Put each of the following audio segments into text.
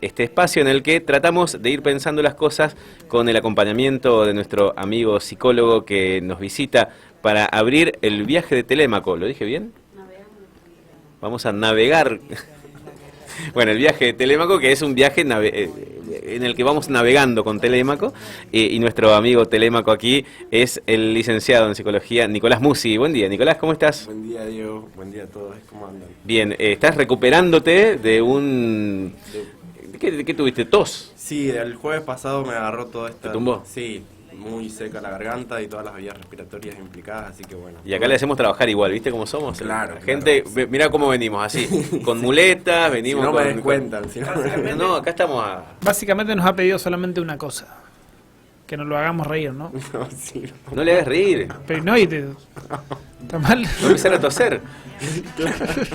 Este espacio en el que tratamos de ir pensando las cosas con el acompañamiento de nuestro amigo psicólogo que nos visita para abrir el viaje de Telémaco. ¿Lo dije bien? Vamos a navegar. Bueno, el viaje de Telémaco, que es un viaje en el que vamos navegando con Telémaco, y nuestro amigo Telémaco aquí es el licenciado en psicología Nicolás Musi. Buen día, Nicolás, ¿cómo estás? Buen día, Diego. Buen día a todos. ¿Cómo andan? Bien, estás recuperándote de un... ¿De qué tuviste? ¿Tos? Sí, el jueves pasado me agarró todo esto. ¿Te tumbó? Sí, muy seca la garganta y todas las vías respiratorias implicadas, así que bueno. Y acá le hacemos trabajar igual, ¿viste cómo somos? Claro, La gente, claro. Mirá cómo venimos, así, con muletas, venimos Si no me con... descuentan, si no me... No, acá estamos a... Básicamente nos ha pedido solamente una cosa, que nos lo hagamos reír, ¿no? No, sí, No le hagas reír, Pero no, ¿está mal? no empezar a toser.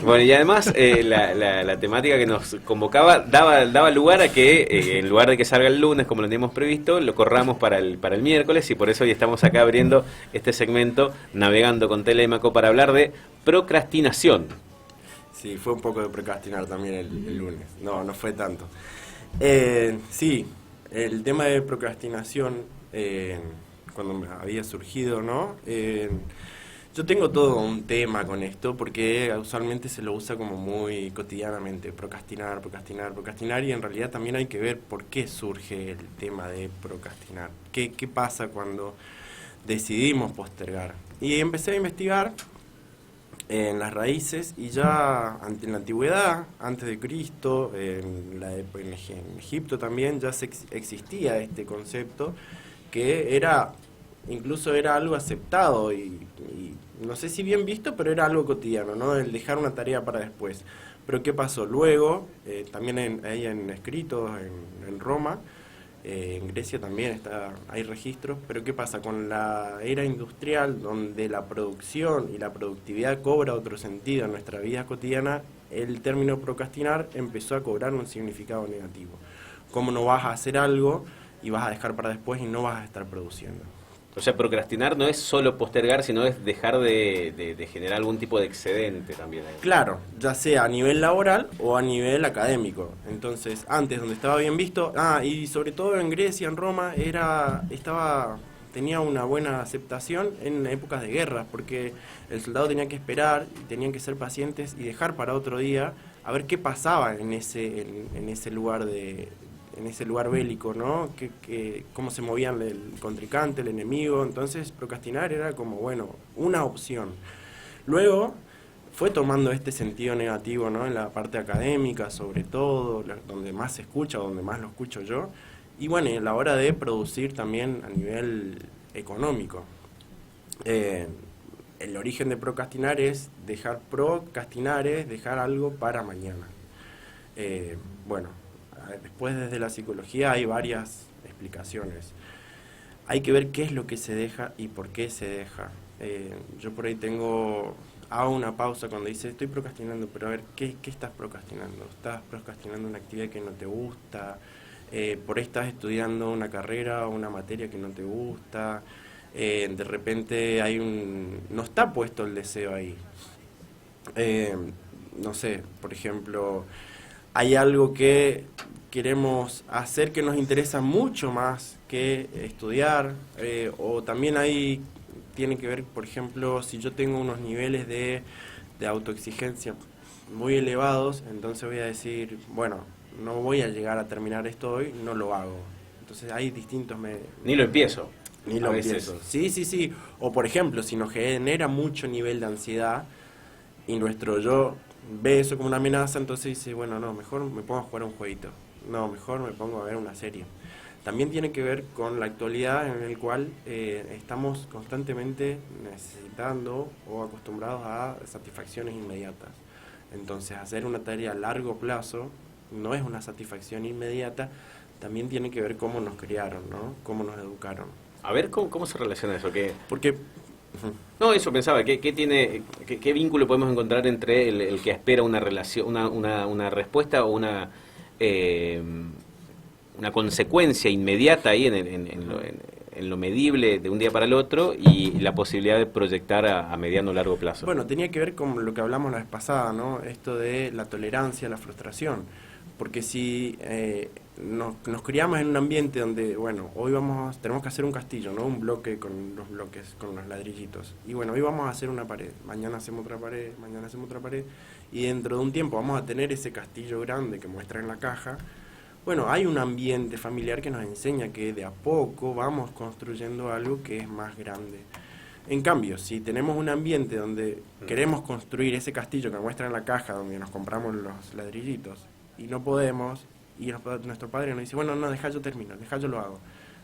Bueno, y además la temática que nos convocaba daba lugar a que en lugar de que salga el lunes como lo teníamos previsto, lo corramos para el miércoles, y por eso hoy estamos acá abriendo este segmento Navegando con Telémaco para hablar de procrastinación. Sí, fue un poco de procrastinar también el lunes. No, no fue tanto. Sí, el tema de procrastinación, cuando me había surgido, ¿no? Yo tengo todo un tema con esto porque usualmente se lo usa como muy cotidianamente, procrastinar, procrastinar, procrastinar, y en realidad también hay que ver por qué surge el tema de procrastinar. ¿Qué pasa cuando decidimos postergar? Y empecé a investigar en las raíces, y ya en la antigüedad, antes de Cristo, en Egipto también ya existía este concepto que incluso era algo aceptado y no sé si bien visto, pero era algo cotidiano, ¿no? El dejar una tarea para después. Pero ¿qué pasó? Luego, también hay en escritos en Roma, en Grecia también hay registros, pero ¿qué pasa? Con la era industrial, donde la producción y la productividad cobra otro sentido en nuestra vida cotidiana, el término procrastinar empezó a cobrar un significado negativo. ¿Cómo no vas a hacer algo y vas a dejar para después y no vas a estar produciendo? O sea, procrastinar no es solo postergar, sino es dejar de generar algún tipo de excedente también. Claro, ya sea a nivel laboral o a nivel académico. Entonces, antes donde estaba bien visto, y sobre todo en Grecia, en Roma, tenía una buena aceptación en épocas de guerra, porque el soldado tenía que esperar, tenían que ser pacientes y dejar para otro día a ver qué pasaba en ese lugar bélico, ¿no? Cómo se movían el contrincante, el enemigo. Entonces procrastinar era como, bueno, una opción. Luego fue tomando este sentido negativo, ¿no? En la parte académica, sobre todo, donde más se escucha, donde más lo escucho yo, y bueno, a la hora de producir también a nivel económico. El origen de procrastinar es dejar algo para mañana. Bueno, después desde la psicología hay varias explicaciones. Hay que ver qué es lo que se deja y por qué se deja. Yo por ahí hago una pausa cuando dice estoy procrastinando, pero a ver, ¿qué estás procrastinando? ¿Estás procrastinando una actividad que no te gusta? ¿Por ahí estás estudiando una carrera o una materia que no te gusta? De repente no está puesto el deseo ahí. No sé, por ejemplo, hay algo que queremos hacer que nos interesa mucho más que estudiar, o también tiene que ver, por ejemplo, si yo tengo unos niveles de autoexigencia muy elevados, entonces voy a decir, bueno, no voy a llegar a terminar esto hoy, no lo hago. Entonces hay distintos... Ni lo empiezo. Ni lo empiezo. Sí. O por ejemplo, si nos genera mucho nivel de ansiedad y nuestro yo ve eso como una amenaza, entonces dice, bueno, no, mejor me pongo a jugar un jueguito. No, mejor me pongo a ver una serie. También tiene que ver con la actualidad en el cual estamos constantemente necesitando o acostumbrados a satisfacciones inmediatas. Entonces, hacer una tarea a largo plazo no es una satisfacción inmediata, también tiene que ver cómo nos criaron, ¿no? Cómo nos educaron. A ver, ¿cómo se relaciona eso? Porque... No, eso pensaba, ¿qué vínculo podemos encontrar entre el que espera una relación, una respuesta o una consecuencia inmediata ahí en lo medible de un día para el otro, y la posibilidad de proyectar a mediano o largo plazo? Bueno, tenía que ver con lo que hablamos la vez pasada, ¿no? Esto de la tolerancia a la frustración. porque si nos criamos en un ambiente donde, bueno, hoy tenemos que hacer un castillo, ¿no? Un bloque con los bloques, con los ladrillitos. Y bueno, hoy vamos a hacer una pared, mañana hacemos otra pared, mañana hacemos otra pared, y dentro de un tiempo vamos a tener ese castillo grande que muestra en la caja. Bueno, hay un ambiente familiar que nos enseña que de a poco vamos construyendo algo que es más grande. En cambio, si tenemos un ambiente donde queremos construir ese castillo que muestra en la caja, donde nos compramos los ladrillitos, y no podemos, y nuestro padre nos dice, bueno, no, deja yo termino, deja yo lo hago,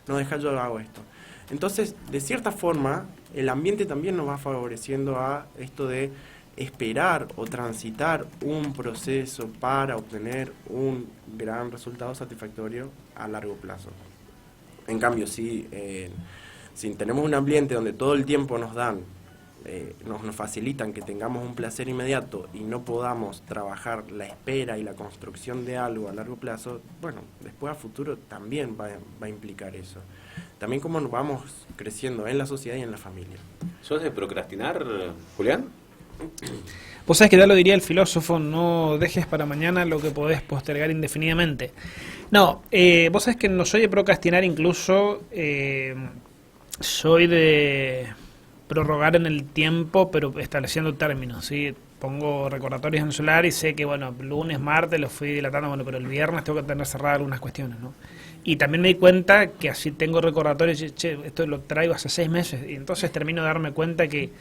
no, deja yo lo hago esto. Entonces, de cierta forma, el ambiente también nos va favoreciendo a esto de esperar o transitar un proceso para obtener un gran resultado satisfactorio a largo plazo. En cambio, si tenemos un ambiente donde todo el tiempo nos dan, nos facilitan que tengamos un placer inmediato y no podamos trabajar la espera y la construcción de algo a largo plazo, bueno, después a futuro también va a implicar eso. También cómo nos vamos creciendo en la sociedad y en la familia. ¿Sos de procrastinar, Julián? Vos sabés que ya lo diría el filósofo, no dejes para mañana lo que podés postergar indefinidamente. No, vos sabés que no soy de procrastinar, incluso soy de prorrogar en el tiempo, pero estableciendo términos, ¿sí? Pongo recordatorios en el celular y sé que, bueno, lunes, martes lo fui dilatando, bueno, pero el viernes tengo que tener cerradas algunas cuestiones, ¿no? Y también me di cuenta que así tengo recordatorios, che, esto lo traigo hace 6 meses, y entonces termino de darme cuenta que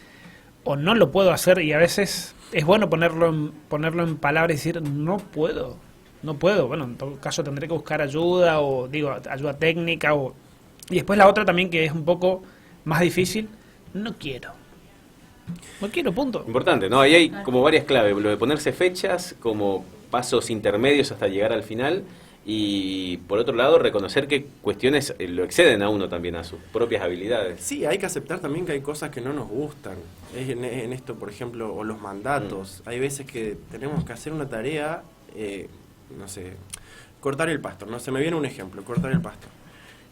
o no lo puedo hacer, y a veces es bueno ponerlo en palabras y decir, no puedo, bueno, en todo caso tendré que buscar ayuda, o digo, ayuda técnica, y después la otra también que es un poco más difícil, no quiero, punto. Importante, ¿no? Ahí hay como varias claves, lo de ponerse fechas como pasos intermedios hasta llegar al final, y por otro lado reconocer que cuestiones lo exceden a uno también, a sus propias habilidades. Sí, hay que aceptar también que hay cosas que no nos gustan. En esto, por ejemplo, o los mandatos. Hay veces que tenemos que hacer una tarea, no sé, cortar el pasto. No se me viene un ejemplo, cortar el pasto.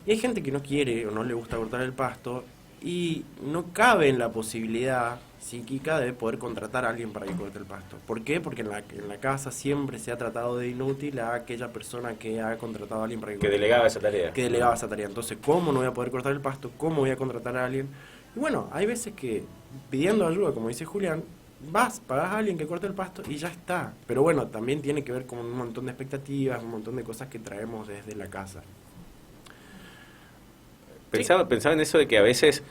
Y hay gente que no quiere o no le gusta cortar el pasto y no cabe en la posibilidad psíquica de poder contratar a alguien para que corte el pasto. ¿Por qué? Porque en la casa siempre se ha tratado de inútil a aquella persona que ha contratado a alguien para que delegaba esa tarea. Que delegaba esa tarea. Entonces, ¿cómo no voy a poder cortar el pasto? ¿Cómo voy a contratar a alguien? Y bueno, hay veces que pidiendo ayuda, como dice Julián, pagás a alguien que corte el pasto y ya está. Pero bueno, también tiene que ver con un montón de expectativas, un montón de cosas que traemos desde la casa. Pensaba en eso de que a veces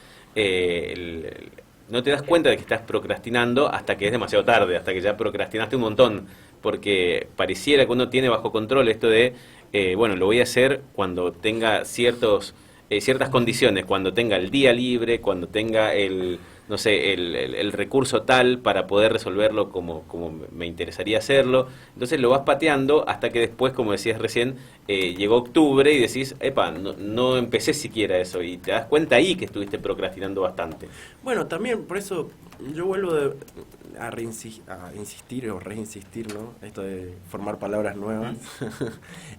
no te das cuenta de que estás procrastinando hasta que es demasiado tarde, hasta que ya procrastinaste un montón, porque pareciera que uno tiene bajo control esto de, bueno, lo voy a hacer cuando tenga ciertas condiciones, cuando tenga el día libre, cuando tenga el recurso tal para poder resolverlo como me interesaría hacerlo. Entonces lo vas pateando hasta que después, como decías recién, llegó octubre y decís, epa, no empecé siquiera eso, y te das cuenta ahí que estuviste procrastinando bastante. Bueno, también por eso yo vuelvo a insistir o reinsistir, ¿no? Esto de formar palabras nuevas.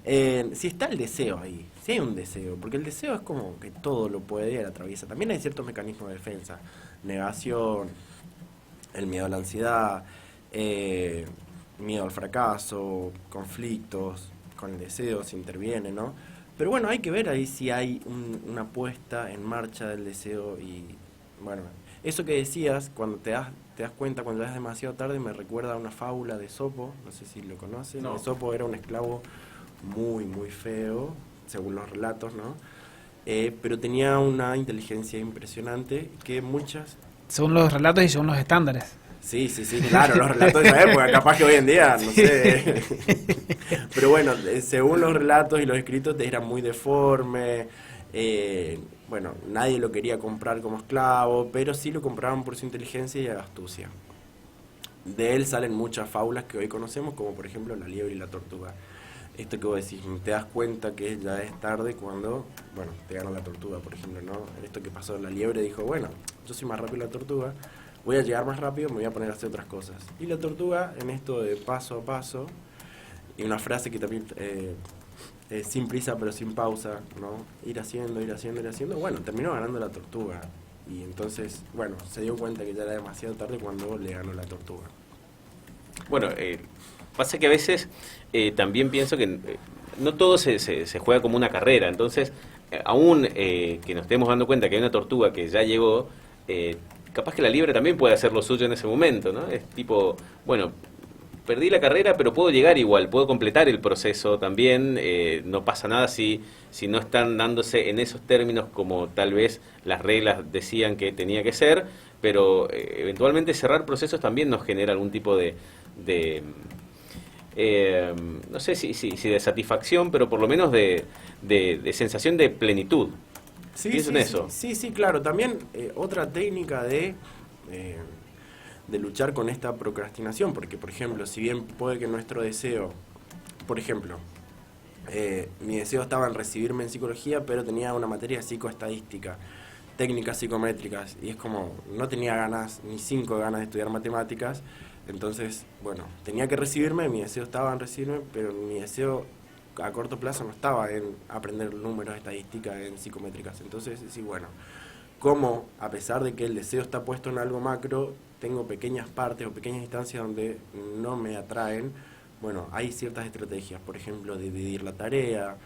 Si está el deseo ahí, si hay un deseo, porque el deseo es como que todo lo puede y lo atraviesa. También hay ciertos mecanismos de defensa, negación, el miedo a la ansiedad, miedo al fracaso, conflictos, con el deseo se interviene, ¿no? Pero bueno, hay que ver ahí si hay una puesta en marcha del deseo y, bueno, eso que decías, cuando te das cuenta, cuando ya es demasiado tarde, me recuerda a una fábula de Esopo, no sé si lo conocen. No. Esopo era un esclavo muy, muy feo, según los relatos, ¿no? Pero tenía una inteligencia impresionante que muchas... Según los relatos y según los estándares. Sí, claro, los relatos de esa época, capaz que hoy en día, no sé. Pero bueno, según los relatos y los escritos, era muy deforme, bueno, nadie lo quería comprar como esclavo, pero sí lo compraban por su inteligencia y astucia. De él salen muchas fábulas que hoy conocemos, como por ejemplo La liebre y la tortuga. Esto que vos decís, te das cuenta que ya es tarde cuando, bueno, te gana la tortuga, por ejemplo, ¿no? Esto que pasó, la liebre dijo, bueno, yo soy más rápido que la tortuga, voy a llegar más rápido, me voy a poner a hacer otras cosas. Y la tortuga, en esto de paso a paso, y una frase que también, sin prisa pero sin pausa, ¿no? Ir haciendo, bueno, terminó ganando la tortuga. Y entonces, bueno, se dio cuenta que ya era demasiado tarde cuando le ganó la tortuga. Bueno, Pasa que a veces también pienso que no todo se juega como una carrera, entonces aún que nos estemos dando cuenta que hay una tortuga que ya llegó, capaz que la liebre también puede hacer lo suyo en ese momento, ¿no? Es tipo, bueno, perdí la carrera, pero puedo llegar igual, puedo completar el proceso también, no pasa nada si no están dándose en esos términos como tal vez las reglas decían que tenía que ser, pero eventualmente cerrar procesos también nos genera algún tipo de no sé si de satisfacción, pero por lo menos de sensación de plenitud. Sí, Pienso en eso. Sí, claro. También otra técnica de luchar con esta procrastinación, porque, por ejemplo, si bien puede que nuestro deseo, por ejemplo, mi deseo estaba en recibirme en psicología, pero tenía una materia psicoestadística, técnicas psicométricas, y es como, no tenía ganas, ni 5 ganas de estudiar matemáticas, entonces, bueno, tenía que recibirme, mi deseo estaba en recibirme, pero mi deseo a corto plazo no estaba en aprender números, estadísticas, en psicométricas. Entonces, sí, bueno, como a pesar de que el deseo está puesto en algo macro, tengo pequeñas partes o pequeñas instancias donde no me atraen. Bueno, hay ciertas estrategias, por ejemplo, dividir la tarea,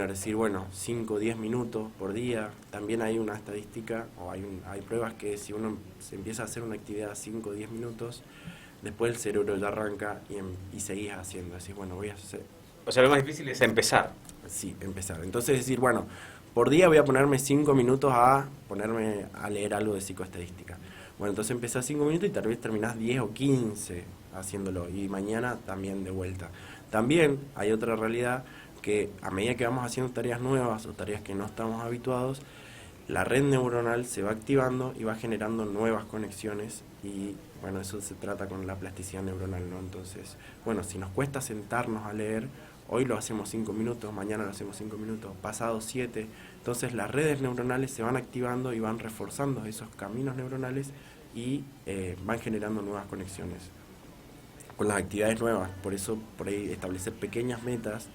decir, bueno, 5 o 10 minutos por día. También hay una estadística, o hay pruebas que si uno se empieza a hacer una actividad 5 o 10 minutos, después el cerebro ya arranca y seguís haciendo. Así, bueno, voy a hacer... O sea, lo más difícil es empezar. Sí, empezar. Entonces decir, bueno, por día voy a ponerme 5 minutos a ponerme a leer algo de psicoestadística. Bueno, entonces empezás 5 minutos y tal vez terminás 10 o 15 haciéndolo. Y mañana también de vuelta. También hay otra realidad que a medida que vamos haciendo tareas nuevas o tareas que no estamos habituados, la red neuronal se va activando y va generando nuevas conexiones y, bueno, eso se trata con la plasticidad neuronal, ¿no? Entonces, bueno, si nos cuesta sentarnos a leer, hoy lo hacemos 5 minutos, mañana lo hacemos 5 minutos, pasado 7, entonces las redes neuronales se van activando y van reforzando esos caminos neuronales y van generando nuevas conexiones con las actividades nuevas. Por eso, por ahí, establecer pequeñas metas,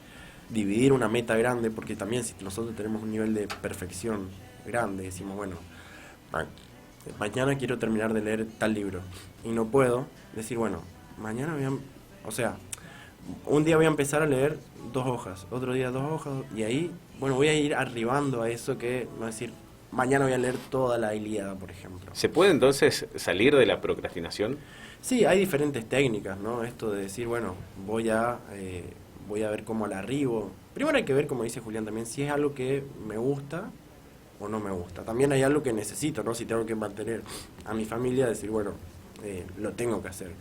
dividir una meta grande, porque también si nosotros tenemos un nivel de perfección grande, decimos, bueno, mañana quiero terminar de leer tal libro y no puedo, decir, bueno, mañana un día voy a empezar a leer 2 hojas, otro día 2 hojas, y ahí, bueno, voy a ir arribando a eso que, no decir, mañana voy a leer toda la Ilíada, por ejemplo. ¿Se puede entonces salir de la procrastinación? Sí, hay diferentes técnicas, ¿no? Esto de decir, bueno, voy a ver cómo la arribo. Primero hay que ver, como dice Julián también, si es algo que me gusta o no me gusta. También hay algo que necesito, ¿no? Si tengo que mantener a mi familia, decir, bueno, lo tengo que hacer.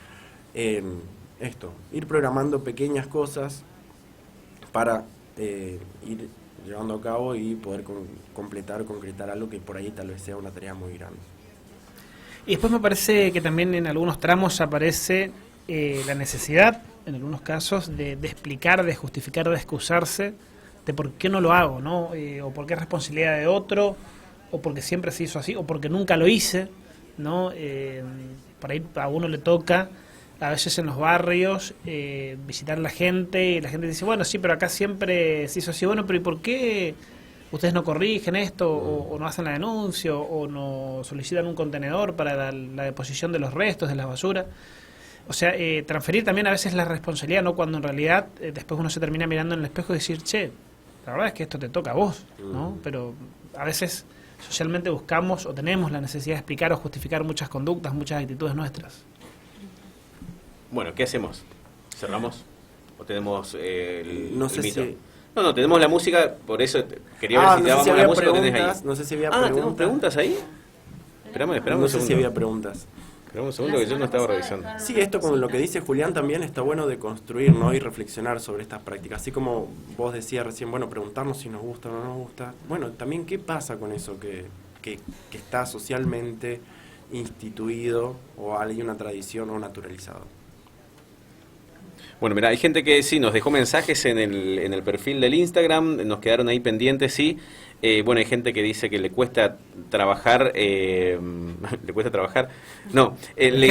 Ir programando pequeñas cosas para ir llevando a cabo y poder concretar algo que por ahí tal vez sea una tarea muy grande. Y después me parece que también en algunos tramos aparece la necesidad, en algunos casos, de explicar, de justificar, de excusarse de por qué no lo hago, ¿no? O por qué es responsabilidad de otro, o porque siempre se hizo así, o porque nunca lo hice, ¿no? Por ahí a uno le toca, a veces en los barrios, visitar a la gente, y la gente dice, bueno, sí, pero acá siempre se hizo así. Bueno, pero ¿y por qué ustedes no corrigen esto, o no hacen la denuncia, o no solicitan un contenedor para la deposición de los restos, de la basura? O sea, transferir también a veces la responsabilidad, ¿no? Cuando en realidad después uno se termina mirando en el espejo y decir, che, la verdad es que esto te toca a vos, ¿no? Pero a veces socialmente buscamos o tenemos la necesidad de explicar o justificar muchas conductas, muchas actitudes nuestras. Bueno, ¿qué hacemos? ¿Cerramos? ¿O tenemos el sé mito? si... No, tenemos la música, por eso quería ver si te dábamos la música, tenés ahí. No sé si había preguntas. ¿tenemos preguntas ahí? Esperame un segundo. No sé si había preguntas. Esperame un segundo que yo no estaba revisando. Sí, esto con lo que dice Julián también está bueno de construir, ¿no? Y reflexionar sobre estas prácticas. Así como vos decías recién, bueno, preguntarnos si nos gusta o no nos gusta. Bueno, también qué pasa con eso que está socialmente instituido o hay una tradición o naturalizado. Bueno, mira, hay gente que sí nos dejó mensajes en el perfil del Instagram, nos quedaron ahí pendientes, sí. Bueno, hay gente que dice que le cuesta trabajar, le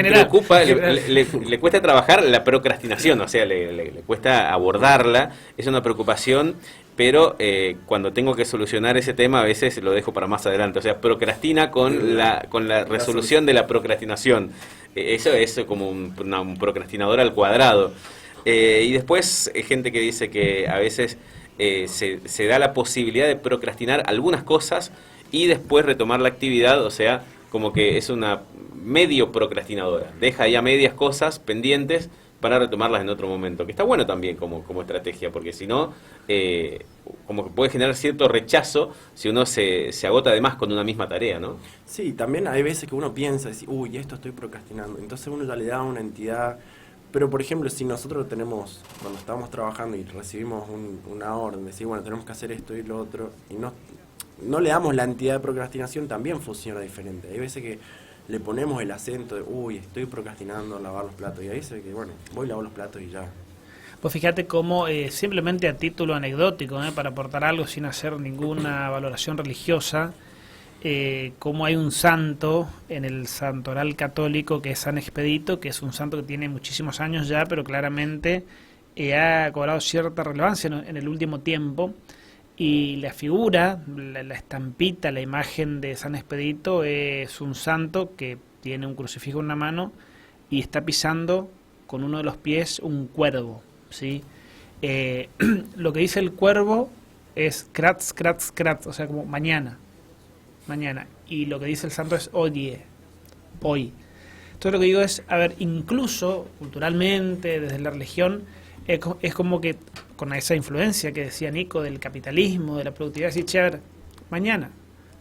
preocupa, le cuesta trabajar la procrastinación, o sea, le cuesta abordarla, es una preocupación, pero cuando tengo que solucionar ese tema a veces lo dejo para más adelante, o sea, procrastina con la resolución de la procrastinación. Eso es como un procrastinador al cuadrado. Y después gente que dice que a veces se da la posibilidad de procrastinar algunas cosas y después retomar la actividad, o sea, como que es una medio procrastinadora. Deja ya medias cosas pendientes para retomarlas en otro momento, que está bueno también como estrategia, porque si no, como que puede generar cierto rechazo si uno se agota de más con una misma tarea, ¿no? Sí, también hay veces que uno piensa, uy, esto estoy procrastinando, entonces uno ya le da una entidad. Pero, por ejemplo, si nosotros tenemos, cuando estamos trabajando y recibimos una orden, decir, bueno, tenemos que hacer esto y lo otro, y no le damos la entidad de procrastinación, también funciona diferente. Hay veces que le ponemos el acento de, uy, estoy procrastinando en lavar los platos, y hay veces que, bueno, voy a lavar los platos y ya. Pues fíjate cómo, simplemente a título anecdótico, para aportar algo sin hacer ninguna valoración religiosa, cómo hay un santo en el santoral católico que es San Expedito, que es un santo que tiene muchísimos años ya, pero claramente ha cobrado cierta relevancia en el último tiempo, y la figura, la estampita, la imagen de San Expedito es un santo que tiene un crucifijo en una mano y está pisando con uno de los pies un cuervo, ¿sí? Lo que dice el cuervo es kratz, kratz, kratz, o sea, como mañana, y lo que dice el santo es oye, hoy. Entonces lo que digo es, a ver, incluso culturalmente, desde la religión, es como que con esa influencia que decía Nico del capitalismo, de la productividad, decir, che, a ver, mañana,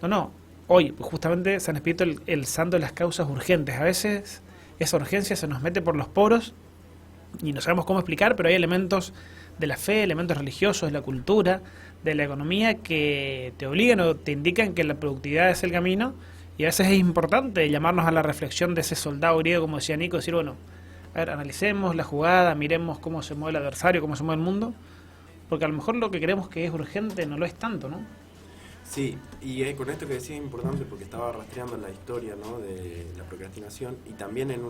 no, hoy, pues justamente San Expedito el santo de las causas urgentes. A veces esa urgencia se nos mete por los poros y no sabemos cómo explicar, pero hay elementos de la fe, elementos religiosos, de la cultura, de la economía que te obligan o te indican que la productividad es el camino, y a veces es importante llamarnos a la reflexión de ese soldado griego, como decía Nico, decir, bueno, a ver, analicemos la jugada, miremos cómo se mueve el adversario, cómo se mueve el mundo, porque a lo mejor lo que creemos que es urgente no lo es tanto, ¿no? Sí, y con esto que decía es importante porque estaba rastreando la historia, ¿no?, de la procrastinación, y también en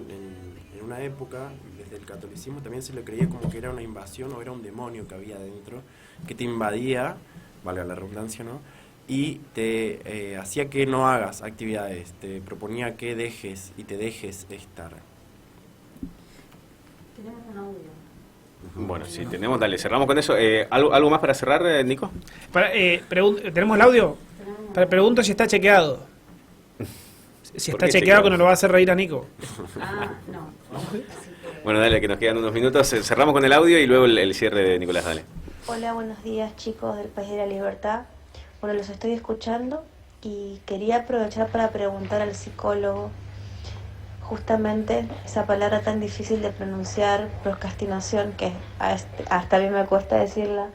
una época, desde el catolicismo, también se le creía como que era una invasión o era un demonio que había dentro, que te invadía, valga la redundancia, ¿no?, y te hacía que no hagas actividades, te proponía que dejes y te dejes estar. Tenemos un audio. Bueno, si tenemos, dale, cerramos con eso. ¿Algo más para cerrar, Nico? ¿Tenemos el audio? Pregunto si está chequeado. Si está chequeado, que nos lo va a hacer reír a Nico. No. Bueno, dale, que nos quedan unos minutos. Cerramos con el audio y luego el cierre de Nicolás, dale. Hola, buenos días, chicos del País de la Libertad. Bueno, los estoy escuchando y quería aprovechar para preguntar al psicólogo justamente esa palabra tan difícil de pronunciar, procrastinación, que hasta a mí me cuesta decirla.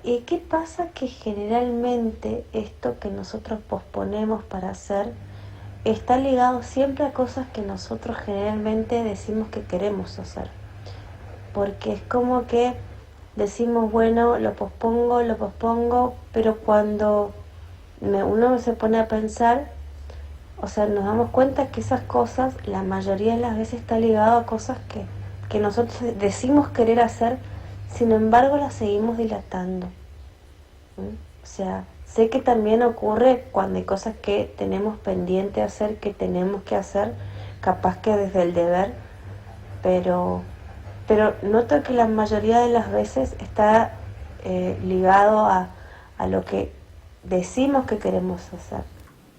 ¿Y qué pasa? Que generalmente esto que nosotros posponemos para hacer está ligado siempre a cosas que nosotros generalmente decimos que queremos hacer. Porque es como que decimos, bueno, lo pospongo, pero cuando uno se pone a pensar, o sea, nos damos cuenta que esas cosas, la mayoría de las veces está ligado a cosas que nosotros decimos querer hacer, sin embargo las seguimos dilatando. O sea, sé que también ocurre cuando hay cosas que tenemos pendiente hacer, que tenemos que hacer, capaz que desde el deber, pero noto que la mayoría de las veces está ligado a lo que decimos que queremos hacer.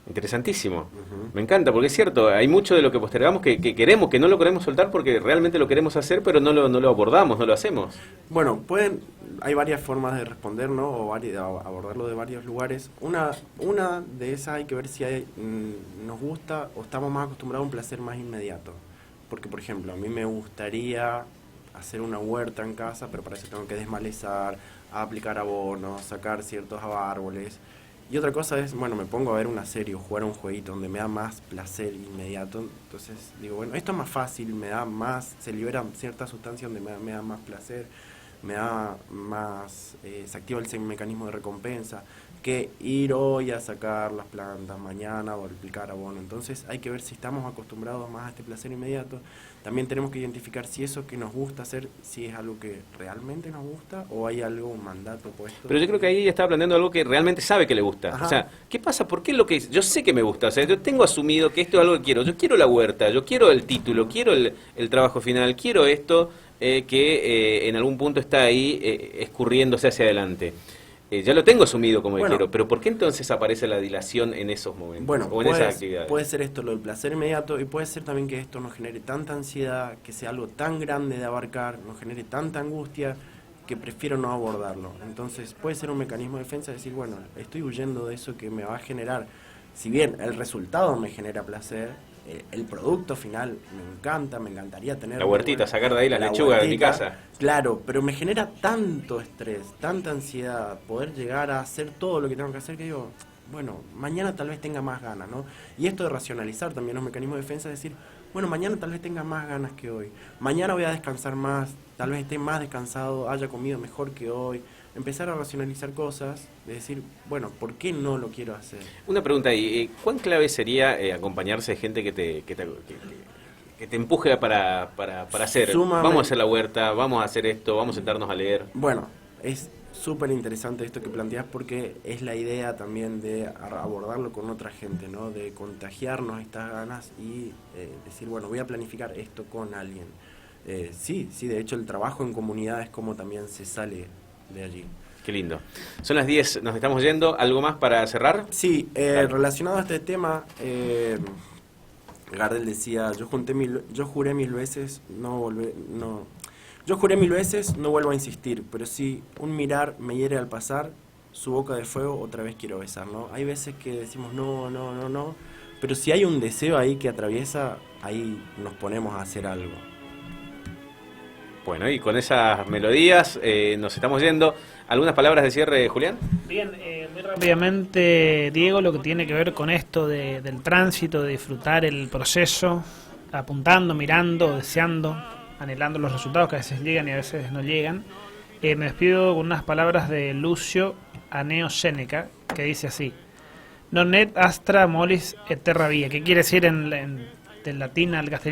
Interesantísimo. Me encanta, porque es cierto, hay mucho de lo que postergamos que queremos, que no lo queremos soltar porque realmente lo queremos hacer, pero no lo abordamos, no lo hacemos. Bueno, hay varias formas de responder, ¿no?, o abordarlo de varios lugares. Una de esas hay que ver si nos gusta o estamos más acostumbrados a un placer más inmediato. Porque, por ejemplo, a mí me gustaría hacer una huerta en casa, pero para eso tengo que desmalezar, aplicar abonos, sacar ciertos árboles. Y otra cosa es, bueno, me pongo a ver una serie o jugar un jueguito donde me da más placer inmediato. Entonces digo, bueno, esto es más fácil, se libera cierta sustancia donde me da más placer, me da más, se activa el mecanismo de recompensa, que ir hoy a sacar las plantas, mañana o aplicar abono. Entonces hay que ver si estamos acostumbrados más a este placer inmediato. También tenemos que identificar si eso que nos gusta hacer, si es algo que realmente nos gusta o hay algo, un mandato puesto. Pero yo creo que ahí ella estaba planteando algo que realmente sabe que le gusta. Ajá. O sea, ¿qué pasa? ¿Por qué lo que yo sé que me gusta? O sea, yo tengo asumido que esto es algo que quiero. Yo quiero la huerta, yo quiero el título, quiero el trabajo final, quiero esto. que en algún punto está ahí escurriéndose hacia adelante. Ya lo tengo asumido como que Bueno. quiero, pero ¿por qué entonces aparece la dilación en esos momentos Bueno, o en esas actividades? puede ser esto lo del placer inmediato y puede ser también que esto nos genere tanta ansiedad, que sea algo tan grande de abarcar, nos genere tanta angustia que prefiero no abordarlo. Entonces puede ser un mecanismo de defensa, decir, bueno, estoy huyendo de eso que me va a generar, si bien el resultado me genera placer, el producto final me encanta, me encantaría tener... La huertita, sacar de ahí las la lechugas de mi huertita, casa. Claro, pero me genera tanto estrés, tanta ansiedad, poder llegar a hacer todo lo que tengo que hacer, que digo, bueno, mañana tal vez tenga más ganas, ¿no? Y esto de racionalizar también los mecanismos de defensa, es decir, bueno, mañana tal vez tenga más ganas que hoy, mañana voy a descansar más, tal vez esté más descansado, haya comido mejor que hoy, empezar a racionalizar cosas, de decir, bueno, ¿por qué no lo quiero hacer? Una pregunta ahí, ¿cuán clave sería acompañarse de gente que te empuje para hacer? Sumamente. Vamos a hacer la huerta, vamos a hacer esto, vamos a sentarnos a leer. Bueno, es súper interesante esto que planteas porque es la idea también de abordarlo con otra gente, ¿no? De contagiarnos estas ganas y decir, bueno, voy a planificar esto con alguien. Sí, de hecho el trabajo en comunidad es como también se sale de allí. Qué lindo. Son las 10, nos estamos yendo. ¿Algo más para cerrar? Sí, Dale. relacionado a este tema, Gardel decía, yo juré mil veces no vuelvo a insistir, pero si un mirar me hiere al pasar, su boca de fuego otra vez quiero besar, ¿no? Hay veces que decimos no, pero si hay un deseo ahí que atraviesa, ahí nos ponemos a hacer algo. Bueno, y con esas melodías nos estamos yendo. ¿Algunas palabras de cierre, Julián? Bien, muy rápidamente, Diego, lo que tiene que ver con esto del tránsito, de disfrutar el proceso, apuntando, mirando, deseando, anhelando los resultados que a veces llegan y a veces no llegan. Me despido con unas palabras de Lucio Aneo Séneca, que dice así: Non et astra molis et terra via, que quiere decir del latín al castellano: